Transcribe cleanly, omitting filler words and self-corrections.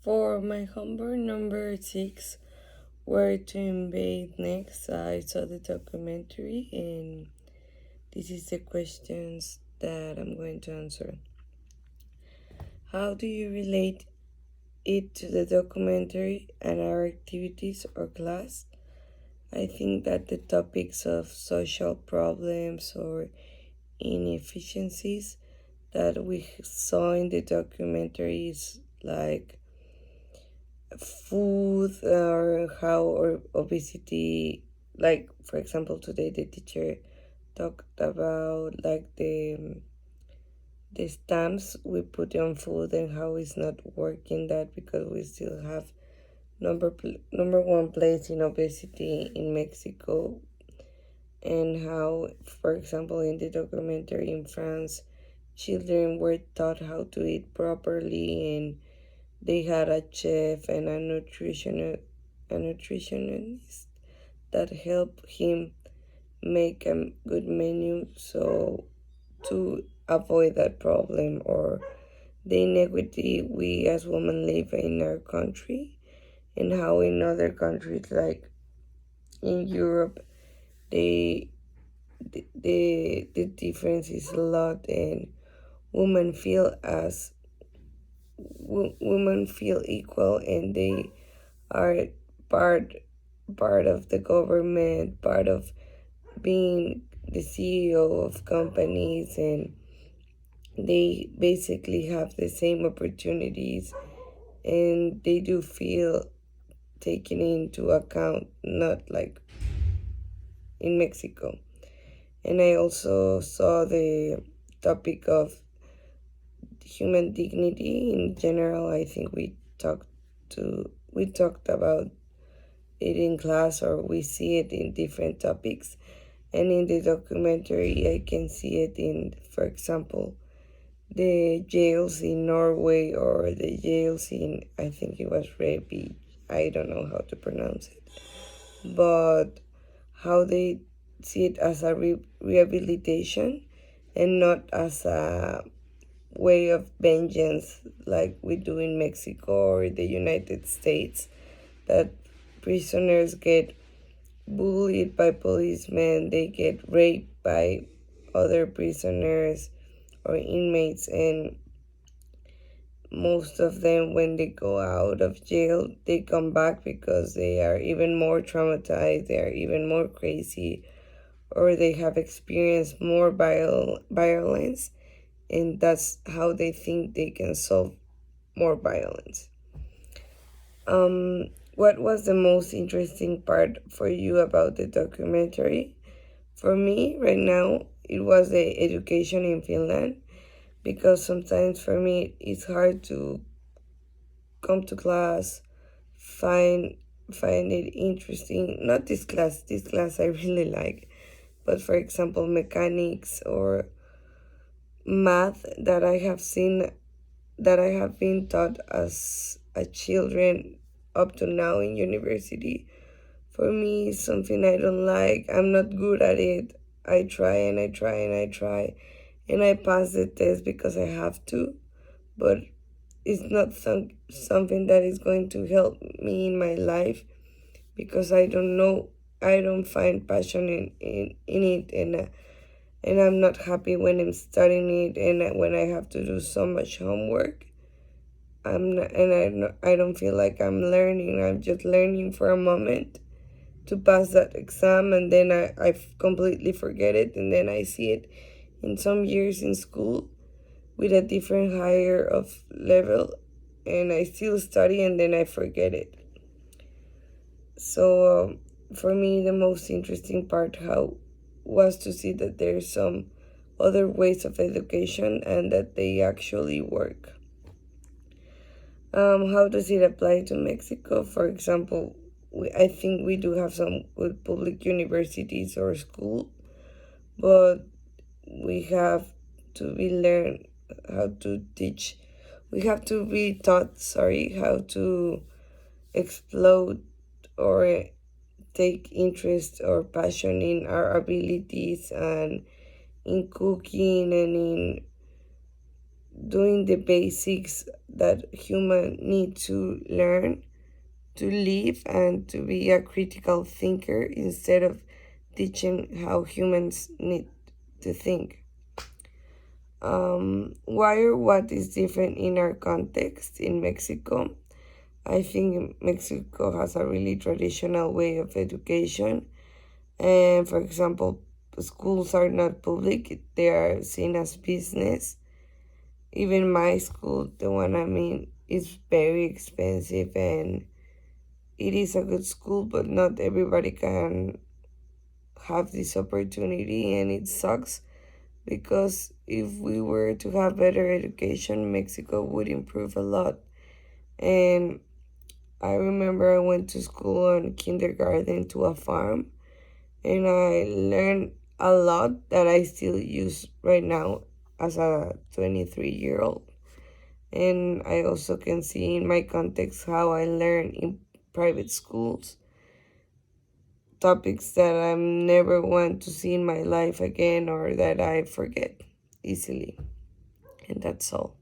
For my homework number 6, where to invade next, I saw the documentary, and this is the questions that I'm going to answer. How do you relate it to the documentary and our activities or class? I think that the topics of social problems or inefficiencies that we saw in the documentary is like food or how or obesity, like for example today the teacher talked about like the stamps we put on food and how it's not working, that because we still have number one place in obesity in Mexico, and how for example in the documentary in France children were taught how to eat properly, and they had a chef and a nutritionist that helped him make a good menu, so to avoid that problem or the inequity we as women live in our country, and how in other countries like in Europe they the difference is a lot, and women feel as women feel equal, and they are part part of the government, part of being the CEO of companies, and they basically have the same opportunities, and they do feel taken into account, not like in Mexico. And I also saw the topic of human dignity in general. I think we talked about it in class, or we see it in different topics. And in the documentary, I can see it in, for example, the jails in Norway, or the jails in, I think it was Rebi, I don't know how to pronounce it, but how they see it as a rehabilitation and not as a way of vengeance like we do in Mexico or the United States, that prisoners get bullied by policemen, they get raped by other prisoners or inmates, and most of them, when they go out of jail, they come back because they are even more traumatized, they are even more crazy, or they have experienced more violence, and that's how they think they can solve more violence. What was the most interesting part for you about the documentary? For me, right now, it was the education in Finland, because sometimes for me it's hard to come to class, find find it interesting. Not this class. This class I really like, but for example, mechanics or math that I have seen, that I have been taught as a children up to now in university. For me, it's something I don't like. I'm not good at it. I try and I try and I try, and I pass the test because I have to, but it's not something that is going to help me in my life, because I don't know, I don't find passion in it, and I'm not happy when I'm studying it, and when I have to do so much homework. I'm not, and I don't feel like I'm learning. I'm just learning for a moment to pass that exam, and then I completely forget it, and then I see it in some years in school with a different higher of level, and I still study and then I forget it. So for me, the most interesting part how was to see that there's some other ways of education and that they actually work. How does it apply to Mexico? For example, I think we do have some good public universities or school, but we have to be learn how to teach. We have to be taught, how to explode or take interest or passion in our abilities, and in cooking, and in doing the basics that human need to learn to live and to be a critical thinker instead of teaching how humans need to think. Why or what is different in our context in Mexico? I think Mexico has a really traditional way of education. And for example, schools are not public, they are seen as business. Even my school, the one I mean, is very expensive, and it is a good school, but not everybody can have this opportunity, and it sucks because if we were to have better education, Mexico would improve a lot. And I remember I went to school on kindergarten to a farm, and I learned a lot that I still use right now as a 23-year-old. And I also can see in my context how I learn in private schools topics that I never want to see in my life again or that I forget easily. And that's all.